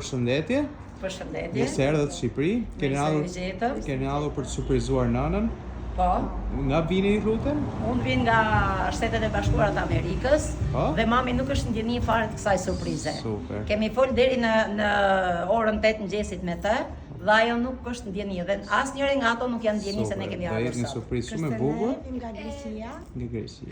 Përshëndetje. Përshëndetje. Mirë se erdhët në Shqipëri. Keni ardhur për të surprizuar nënën. Po. Nga vini rrugën? Unë vin nga Shtetet e Bashkuara të Amerikës. Po? Dhe mami nuk është ndjeni fare të kësaj surprize. Super. Kemi fol deri në orën 8 mëngjesit me të. Dhe ajo nuk është ndjeni dhe asnjëri nga ato nuk janë ndjeni se ne kemi ardhur sot. Një surprizë shumë e bukur. Nga Greqia. Nga Greqia.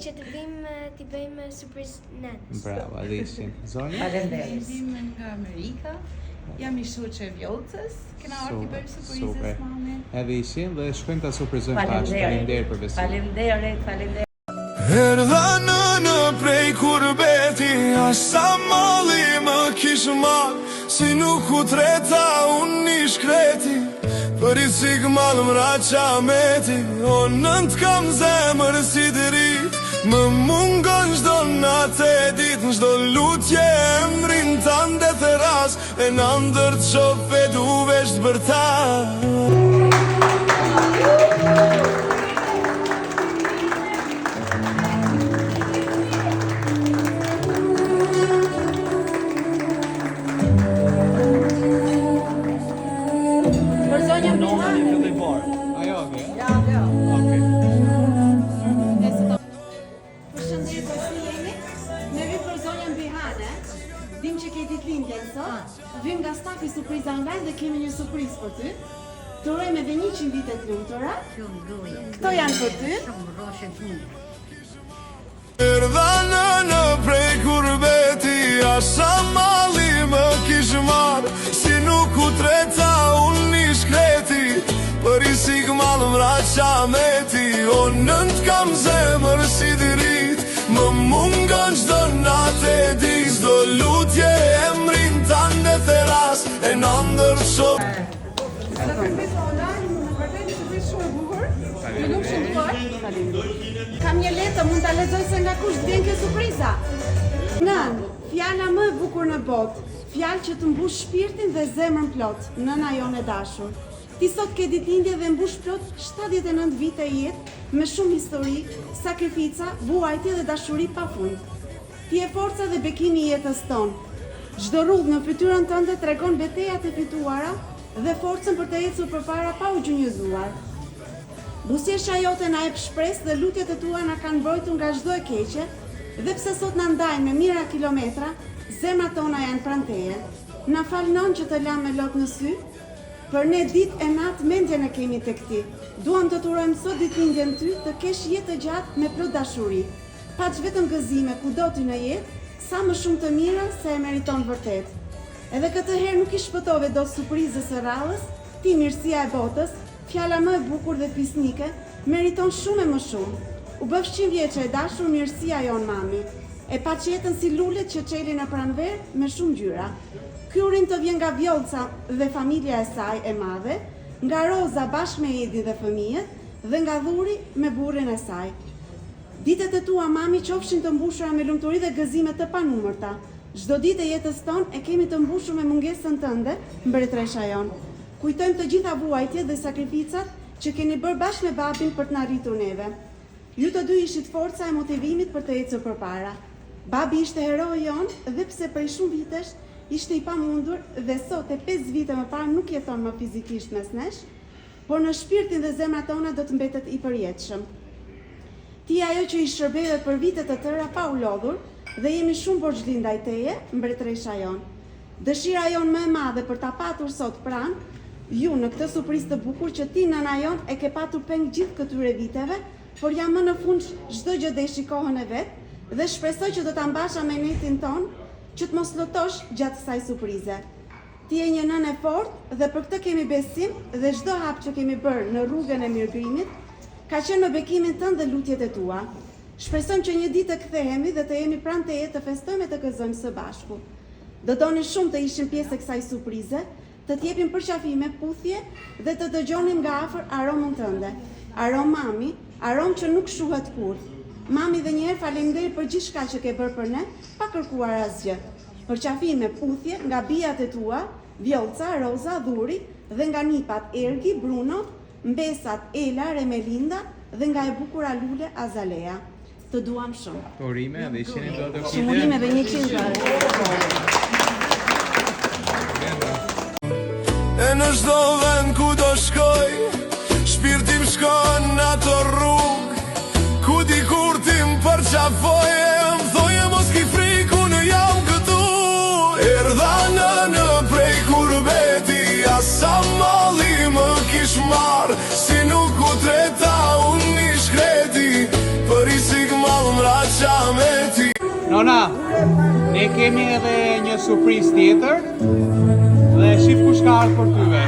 Që të vim t'i bëjmë surprizë nënës. Bravo, Alishin. Zonja? Faleminderit. Vim nga Amerika. Jam i shoqe e Vjollcës. Kena ardhur t'i bëjmë surprizës mami. Edhe ishin dhe shkojmë ta surprizojmë tash. Faleminderit për besimin. Faleminderit. Erdha në prej kurbeti, asa mali më kish marrë, si nuk u treta unë një shkreti, për i sigmal mraqa meti, o nënt kam zemër si drit, më mungon çdo natë e ditë, në çdo lutje emrin tan dhe theras, e në ndër të shofe duvesh të bërta. Dim që ke ditëlindjen sot, vim nga stafi surpriza në vend dhe kemi një surprizë për ty. Të urojmë edhe 100 vite të lumtura. Këto janë për ty. Erdha në prej kurbeti, asa mali më kish marrë, si nuk u treta unë një shkreti, për i sigmal mraqa meti, o nënt kam zemër si dirit, më mungon çdo natë e di, çdo lutje emrin tan dhe theras, e në ndër shoh. Kam një letë, mund ta lexoj se nga kush vjen kjo surpriza. Nën, fjala më e bukur në botë, fjalë që të mbush shpirtin dhe zemrën plot, nëna jonë e dashur. Ti sot ke ditëlindje dhe mbush plot 79 vite jetë, me shumë histori, sakrifica, vuajtje dhe dashuri pafund. Ti je forca dhe bekimi i jetës tonë. Çdo rrugë në fytyrën tënde tregon betejat e fituara dhe forcën për të ecur përpara pa u gjunjëzuar. Buzëqeshja jote na jep shpresë dhe lutjet e tua na kanë mbrojtur nga çdo e keqe, dhe pse sot na ndajnë me mijëra kilometra, zemrat tona janë pranë teje. Na fal non që të lam me lot në sy, për ne ditë e natë mendjen e kemi tek ti. Duam të të urojmë sot ditëlindjen ty, të kesh jetë të gjatë me plot dashuri. Paç vetëm gëzime kudo ti në jetë, sa më shumë të mira se e meriton vërtet. Edhe këtë herë nuk i shpëtove dot surprizës së radhës, ti mirësia e botës, fjala më e bukur dhe fisnike, meriton shumë e më shumë. U bëf 100 vjeçë e dashur mirësia jon mami, e pa qetën si lulet që çelin në pranver me shumë ngjyra. Ky urim të vjen nga Vjollca dhe familja e saj e madhe, nga Roza bashkë me Edi dhe fëmijët, dhe nga Dhuri me burrin e saj. Ditët e tua mami qofshin të mbushura me lumturi dhe gëzime të panumërta. Çdo ditë e jetës tonë e kemi të mbushur me mungesën tënde, mbretëresha jon. Kujtojmë të gjitha vuajtjet dhe sakrificat që keni bërë bashkë me babin për të na rritur neve. Ju të dy ishit forca e motivimit për të ecur përpara. Babi ishte heroi jon dhe pse prej shumë vitesh ishte i pamundur dhe sot e 5 vite më parë nuk jeton më fizikisht mes nesh, por në shpirtin dhe zemrat tona do të mbetet i përjetshëm. Ti ajo që i shërbeve për vite të tëra pa u lodhur dhe jemi shumë borxhli ndaj teje, mbretëresha jon. Dëshira jon më e madhe për ta patur sot pranë ju në këtë surprizë të bukur që ti nëna jon e ke patur peng gjithë këtyre viteve, por jam më në fund çdo gjë deshi kohën e vet dhe shpresoj që do ta mbash amenetin ton, që të mos lotosh gjatë kësaj surprize. Ti je një nënë e fortë dhe për këtë kemi besim dhe çdo hap që kemi bërë në rrugën e mirëgrimit ka qenë me bekimin tënd dhe lutjet e tua. Shpresojmë që një ditë të kthehemi dhe të jemi pranë teje të festojmë e të gëzojmë së bashku. Do doni shumë të ishim pjesë e kësaj surprize, të t'jepim përqafime, puthje dhe të dëgjonim nga afër aromën tënde. Aromë mami, aromë që nuk shuhet kurrë. Mami dhe njëherë faleminderit për gjithçka që ke bërë për ne, pa kërkuar asgjë. Përqafime, puthje nga bijat e tua, Vjollca, Roza, Dhuri dhe nga nipat Ergi, Bruno, mbesat Ela, Remelinda dhe nga e bukura Lule, Azalea. Të duam shumë. Urime dhe isheni do të Shumë urime dhe 100 varë. në çdo vend ku do shkoj, shpirtim shkon në ato rrug, ku dikur ti m'përqafoje, m'thoje mos ki friku në jam këtu. Erdha në prej kurbeti, asa mali më kish marr, si nuk u treta unë një shkreti, për i sigmal m'raqa me ti. Nona, ne kemi edhe një surprizë tjetër dhe shif kush ka ardhur për tyve.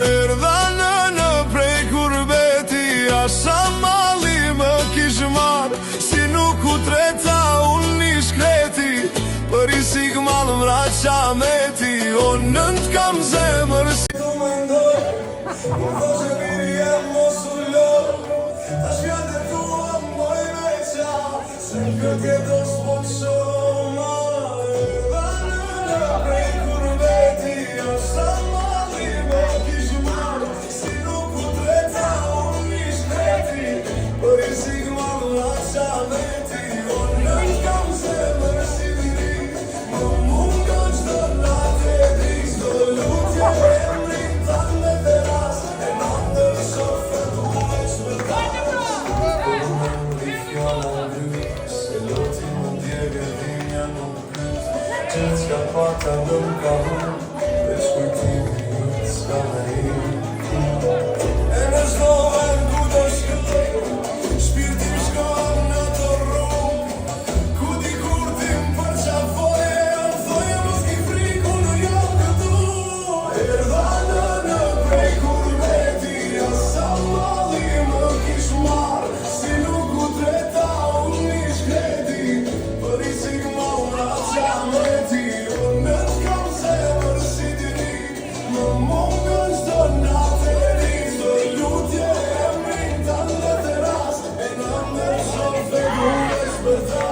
Erdha në prej kurbeti, asa mali më kish marr, si nuk u treta unë një shkreti, për i sigmal m'raqa me ti. O nënt kam zemër si tu mendoj, më thoshe mirje mos u lor, ta shkjate tua m'boj veqa, se këtë jetos po t'shoma. Erdha në prej kurbeti, asa mali më kish marr, si nuk u treta unë një shkreti, për i sigmal m'raqa me ti. O nënt kam zemër si diri, më mungon çdo natë e di, çdo lutje emrin tanë në teras, e në ndër shofe du veç më tas. Në fjalla vry, se loti më djegë dhinja nuk kryt, gjithë s'ka pata më ka hum, veç kujtimi nuk s'ka me him. E në çdo vend ku do shkoj, shpirtim shkon në ato rrug, ku dikur ti m'përqafoje, m'thoje mos ki friku në jam këtu. Erdha në prej kurbeti, asa mali më kish marr, si nuk u treta unë një shkreti, për i sigmal m'raqa me ti. O nënt kam zemër si diri, më mungon çdo natë e ri, çdo lutje emrin tanë në teras, e në ndër shofe du veç për ta.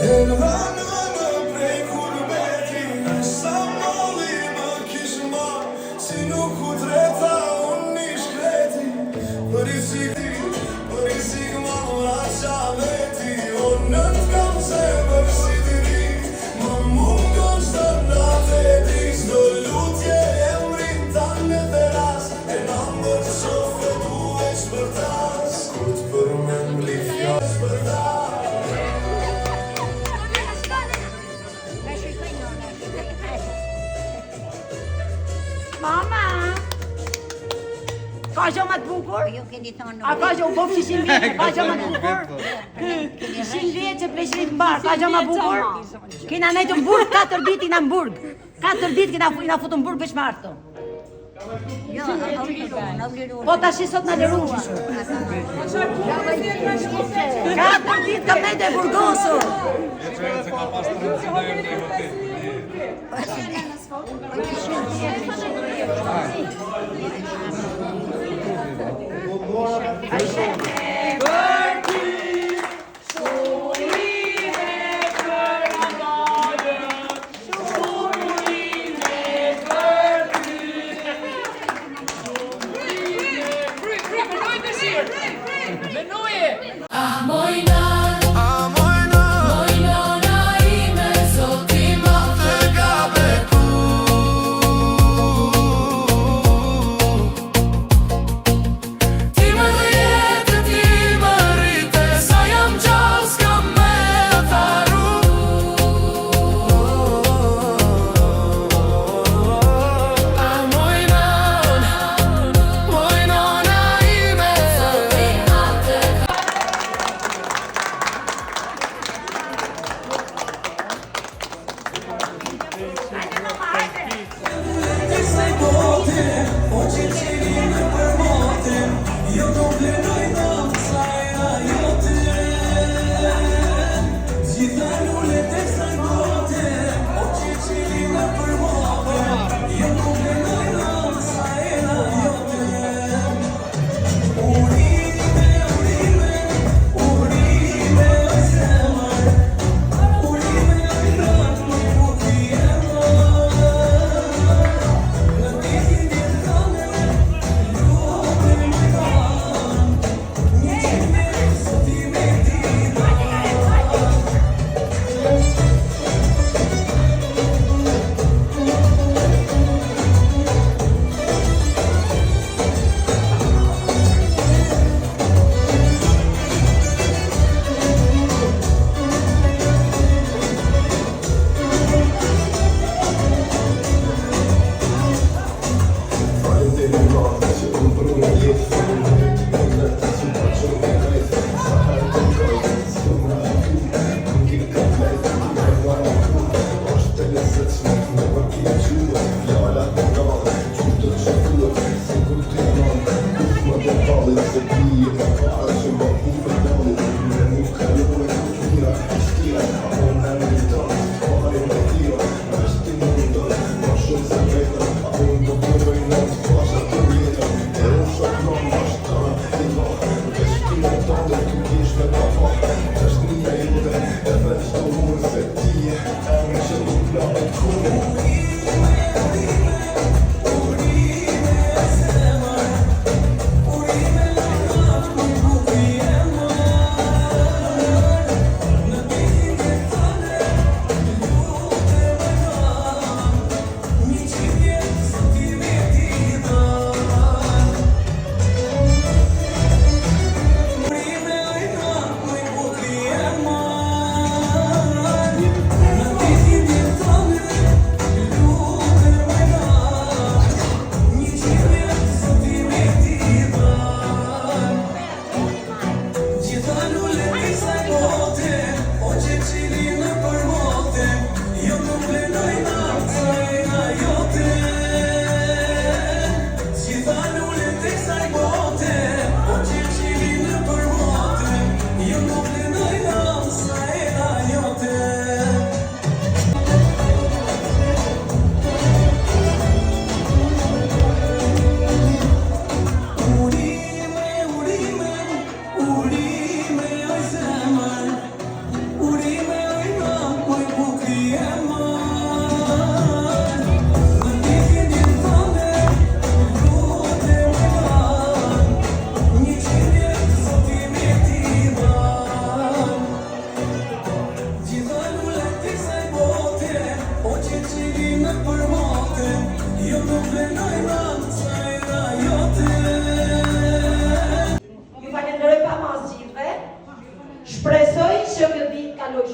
Erdha në prej kurbeti, asa mali më kish marr, si nuk u treta unë një shkreti, për i sigmal m'raqa me ti. O nënt kam zemër si diri, më mungon çdo natë e di, çdo lutje emrin tanë në teras, e në ndër shofe du veç për tas, kur t'përmend li fjallë për ta. Mama! Ka gjë më të bukur? Ju keni thonë A ka gjë u bëf 600 vjetë, ka gjë më të bukur? 100 vjetë që pleqërit mbar, ka gjë më bukur? Kina nejtë në Burg, 4 ditë ina në Burg. 4 ditë kina futu në Burg veç me arto. Jo, Po tash sot na lëru kishu. 4 ditë kam nejtë e burgosur.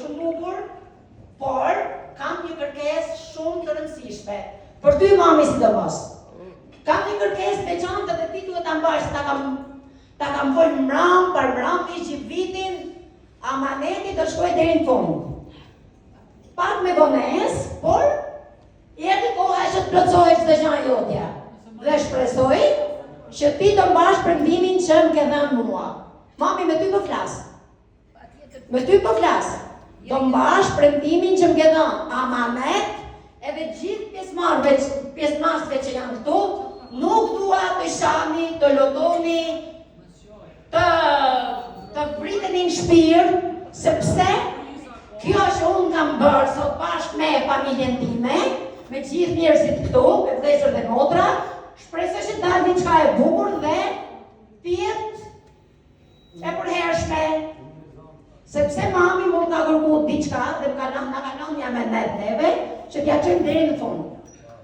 shumë bukur, por kam një kërkesë shumë të rëndësishme. Për ty mami sidomos. Kam një kërkesë veçantë dhe ti duhet ta mbash, ta kam vënë mram, për mram gjithë vitin, amaneti do shkoj deri në fund. Pak me vonesë, por erdhi koha që të plotësohet çdo gjë jotja. Dhe shpresoj që ti të mbash premtimin që më ke dhënë mua. Mami, me ty po flas. Me ty po flas. Do mbash premtimin që më ke dhënë. Amanet, edhe gjithë pjesëmarrësve që janë këtu, nuk dua të shani, të lodoni, të priteni në shpirt, sepse kjo që unë kam bërë sot bashkë me familjen time, me gjithë njerëzit këtu, me vëllezër dhe motra, shpresoj që dalë diçka e bukur dhe tjetë e përhershme, sepse mami mund ka kërkuar diçka dhe na ka lënë një amenet neve që t'ja çojmë deri në fund.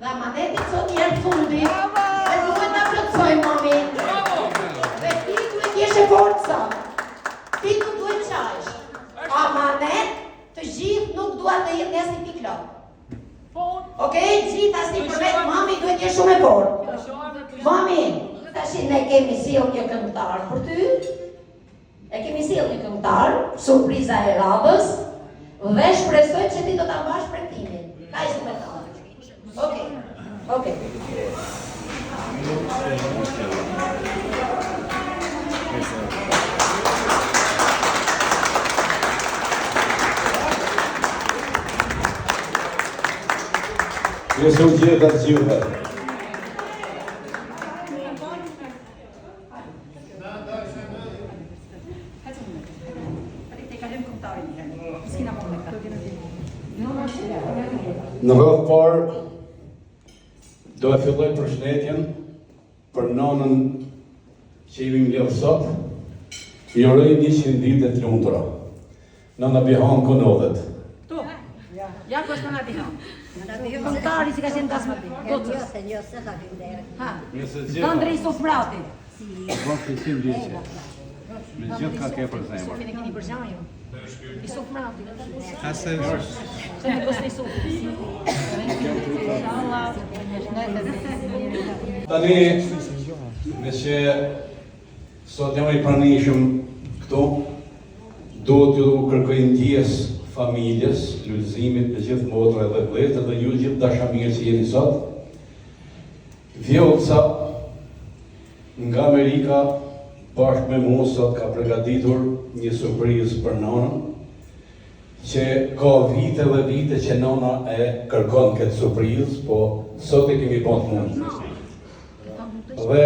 Dhe amaneti sot jep fundi. Dhe duhet ta plotësojmë mami. Dhe ti duhet jesh e fortë sot. Ti nuk duhet qash. Amanet të gjithë nuk dua të jetë nesër ti klop. Okej, gjithë asnjë përmet mami duhet jesh shumë e fortë. Mami, tash ne kemi sjellë një këngëtar për ty. E kemi sjellë një këngëtar, surpriza e radhës, dhe shpresoj që ti do ta mbash premtimin. Kaq të më thon. Okej. Nëse u gjithë atë gjithë. Në rreth parë, do e filloj përshëndetjen për nonën që i mbledh sot. I uroj 100 ditë të lumtura. Nona Bihan Konodhet. Ja ko është nëna Bihan. Këngëtari si ka qenë dasmati. Njëse ka vindere. Andrej Sofrati. Bën fisim vjeçë. Me gjithë ka ke për zemër. Ne keni për gjama ju. I Sofrati. Asë është. Se ne kosni Sofrati. Tani, nëse sot jam i pranishëm këtu, duhet ju kërkoj ndjes familjes, lullëzimit në gjithë motra dhe vëllezër dhe ju gjithë dashamirë që jeni sot. Vjollca nga Amerika bashkë me mua sot ka përgatitur një surprizë për nonën, që ka vite dhe vite që nona e kërkon këtë surprizë, po sot e kemi bën mund. Dhe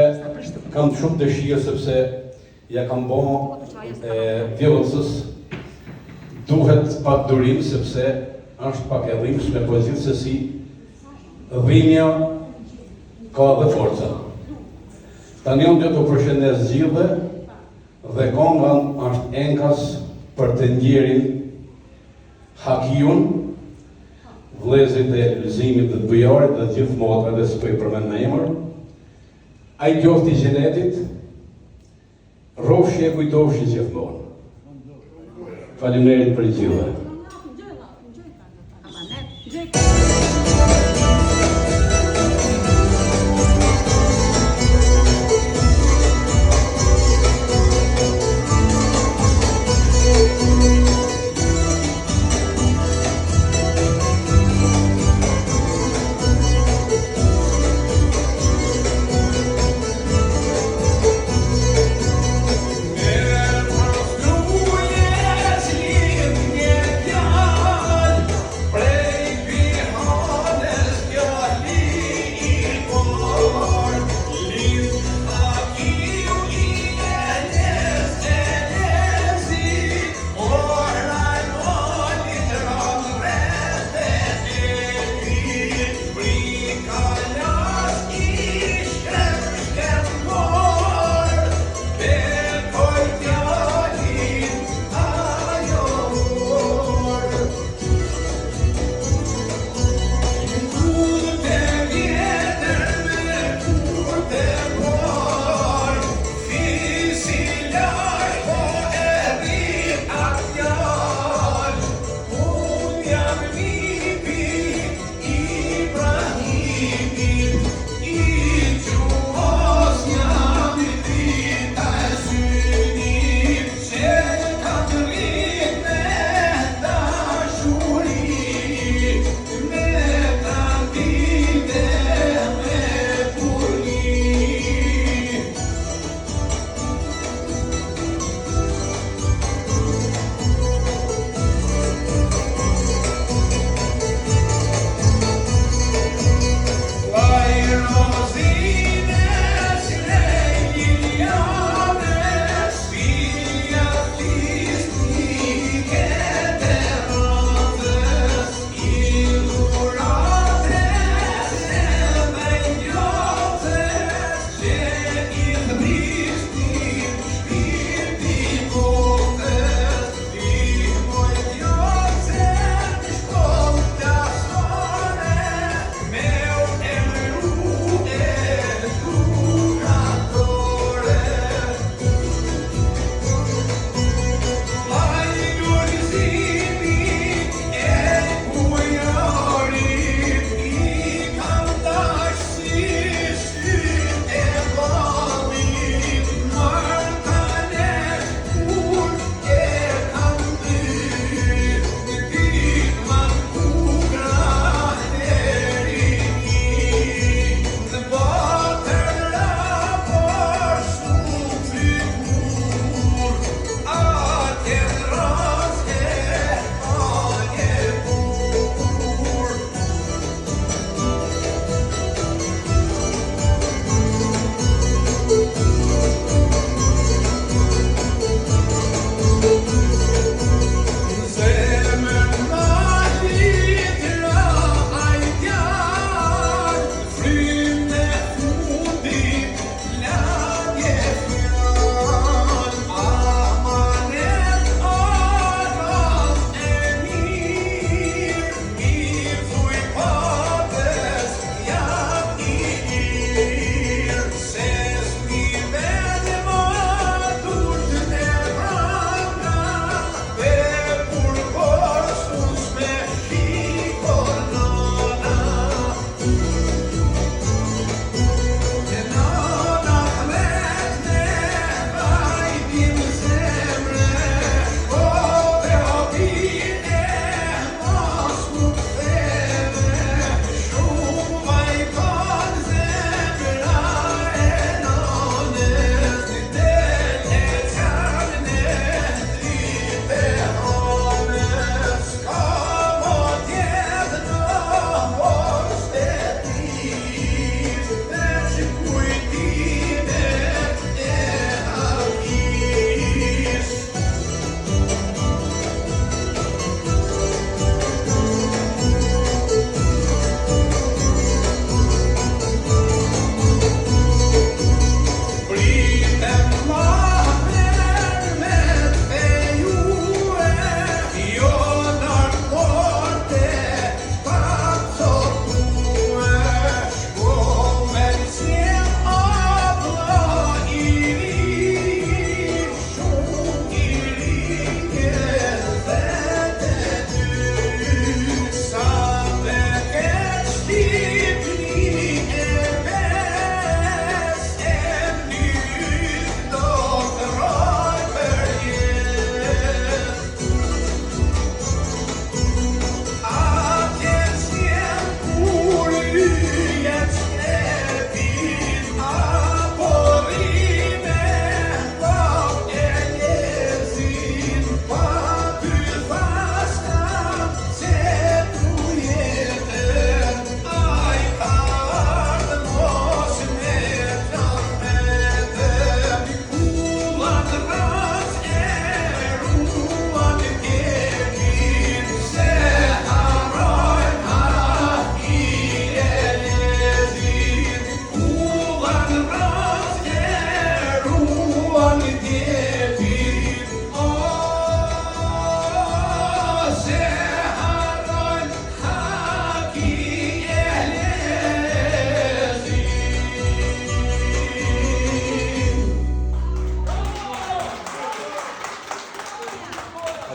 kam shumë dëshirë sepse ja kam bën vjollcës duhet pak durim sepse është pak e dhimbshme, po gjithsesi dhimbja ka dhe forca. Tani unë do të përshëndes gjithë dhe konga është enkas për të ndjerin Hakiun, vëllezërit e lëzimit dhe të bujarit dhe gjithë motra dhe së pëj përmend në emër. Ai qofti i xhenetit, rrofshi e kujtofshi gjithmonë. Faleminderit për gjithë.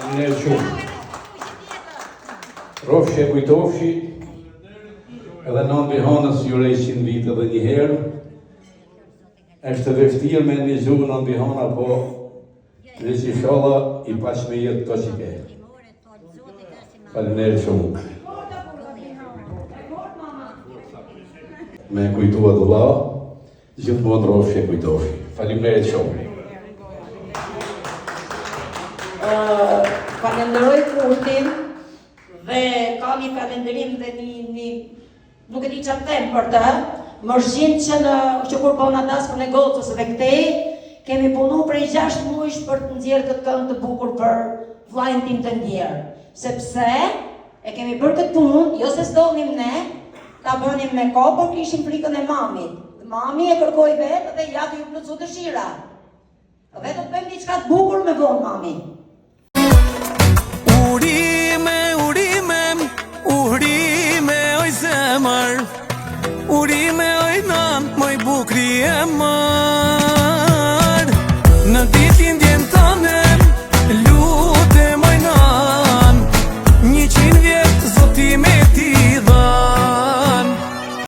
Në shumë. Rofshi e kujtofshi, edhe në ambihanës jurej 100 vite dhe një herë, është vështirë me një gjuhë në ambihana, po dhe që shalla i pash me jetë to që ke. Faleminderit shumë. Me kujtua të la, gjithmonë Rofshi e kujtofshi. Faleminderit shumë. Falenderoj Kurtin dhe ka një falenderim dhe një nuk e di çfarë them për të. Më shqin që kur po na das për negocës dhe këtej, kemi punu prej 6 muajsh për të nxjerrë këtë këngë të bukur për vllajën tim të ndjerë. Sepse e kemi bërë këtë punë, jo se s'dolnim ne, ta bënim me kohë, por kishim frikën e mamit. Mami e kërkoi vetë dhe ja t'ju plotsu dëshira. Dhe do të bëjmë diçka të bukur me vonë mami. Urime oj zemër, urime oj nan, moj bukri e më